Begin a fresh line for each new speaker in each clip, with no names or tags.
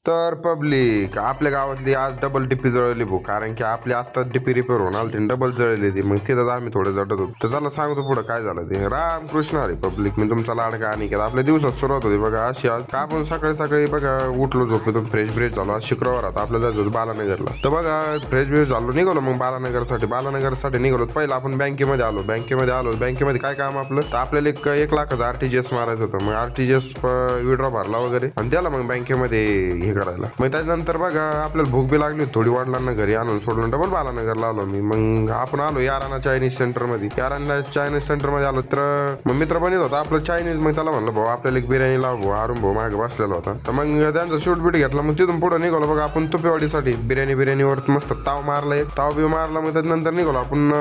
तर पब्लिक आपल्या गावातली आज डबल डीपी जळली भाऊ, कारण की आपली आता डीपी रिपेअर होऊन आली डबल जळली ती. मग तिथं आम्ही थोडं जटत होतो. तर चला सांगतो पुढं काय झालं ते. रामकृष्ण हरी पब्लिक, मी तुमचा लाडका आणि केला. आपल्या दिवसात सुरुवात होती बघा अशी. आज का आपण सकाळी सकाळी बघा उठलो झोपेतून, फ्रेश ब्रेश झालो. आज शुक्रवार आता आपल्याला जायचं होतं बालानगरला. तर बघा फ्रेश ब्रेश झालो, निघालो मग बालानगरसाठी निघालो. पहिला आपण बँकेमध्ये आलो. बँकेमध्ये काय काम आपलं, तर आपल्याला एक लाखाचा RTGS मारायचं होतं. मग RTGS विड्रॉ भरला वगैरे आणि त्याला मग बँकेमध्ये हे करायला. मग त्याच्यानंतर बघा आपल्याला भूक बी लागली थोडी, वडिलांना घरी आणून सोडून डबल बालानगरला आलो मी. मग आपण आलो याराना चायनीज सेंटर मध्ये. आलो तर मग मित्र बनत होता आपलं चायनीज. मग त्याला म्हणलं भाऊ आपल्याला एक बिर्याणी लाव भाऊ. अरुण भाऊ मागे बसलेला होता. तर मग त्यांचा शूट बीट घेतला. मग तिथून पुढे निघालो बघा आपण तुपेवाडीसाठी. बिर्याणीवर मस्त ताव मारला, एक ताव बी मारला. मग त्यानंतर निघालो आपण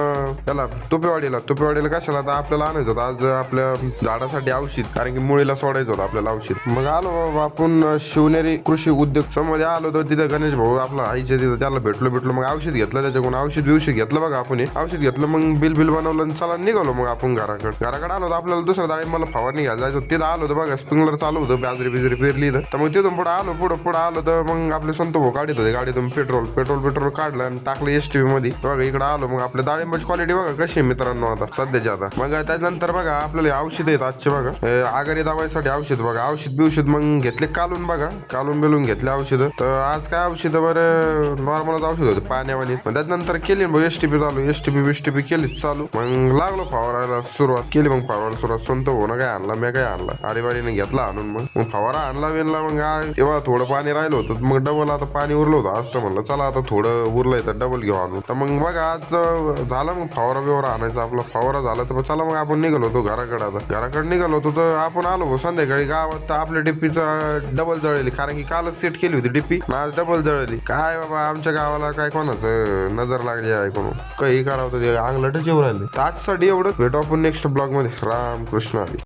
त्याला तुपेवाडीला कशाला तर आपल्याला आणायचं होतं आज आपल्या झाडासाठी औषध, कारण की मुळीला सोडायचं होतं आपल्याला औषध. मग आलो बाबा आपण शिवनेरी कृषी उद्योग मध्ये आलो. तर तिथं गणेश भाऊ आपला आईच्या तिथं त्याला भेटलो. मग औषध घेतलं त्याच्याकडून, औषध घेतलं बघा आपण. औषध घेतलं मग बिल बनवलं आणि चला निघालो मग आपण घराकडे आलो. आपल्याला दुसऱ्या डाळी मला फवारणी घ्यायला जायचं. तिथं आलो तर बघा स्प्रिंकलर चालू होतं, बाजरी पेरली. तर मग तिथून पुढे आलो तर मग आपले संत भाऊ काढत होते गाडीतून पेट्रोल काढलं आणि टाकलं STV मध्ये. बघा इकडे आलो. मग आपल्या डाळिंबाची क्वालिटी बघा कशी आहे मित्रांनो आता सध्याची. आता मग त्याच्यानंतर बघा आपल्याला औषध आहेत आजचे बघा. आगारी दावायसाठी औषध बघा, औषध मग घेतले कालून बिलून घेतले औषध. तर आज काय औषध बरं नॉर्मलच औषध होते पाण्यावानी. त्याच्यानंतर केली STP चालू, STP केली चालू. मग लागलो फवारायला सुरुवात केली. मग फवारायला सुरुवात संत हो ना काय आणला, मी काय आणला आरेवारीने घेतला आणून. मग फवारा आणला वेनला. मग तेव्हा थोडं पाणी राहिलं होतं. मग डबल आता पाणी उरलं होतं. आज तर म्हणलं चला आता थोडं उरलंय तर डबल घेऊ आणून. तर मग बघा आज झालं मग फवारा आणायचा. आपला फवारा झाला तर चला मग आपण निघालो होतो घराकडे. आता घराकडे निघालो होतो तर आपण आलो संध्याकाळी गावात. तर आपल्या डिप्पीचा डबल जळली, कारण की कालच सेट केली होती डिप्पी, आज डबल जळली. काय बाबा आमच्या गावाला काय कोणाचं नजर लागली ऐकून काही करावं ते अंगलटच येऊ राहिले. तर आजसाठी एवढं, भेटू आपण नेक्स्ट ब्लॉग मध्ये. रामकृष्ण हरी.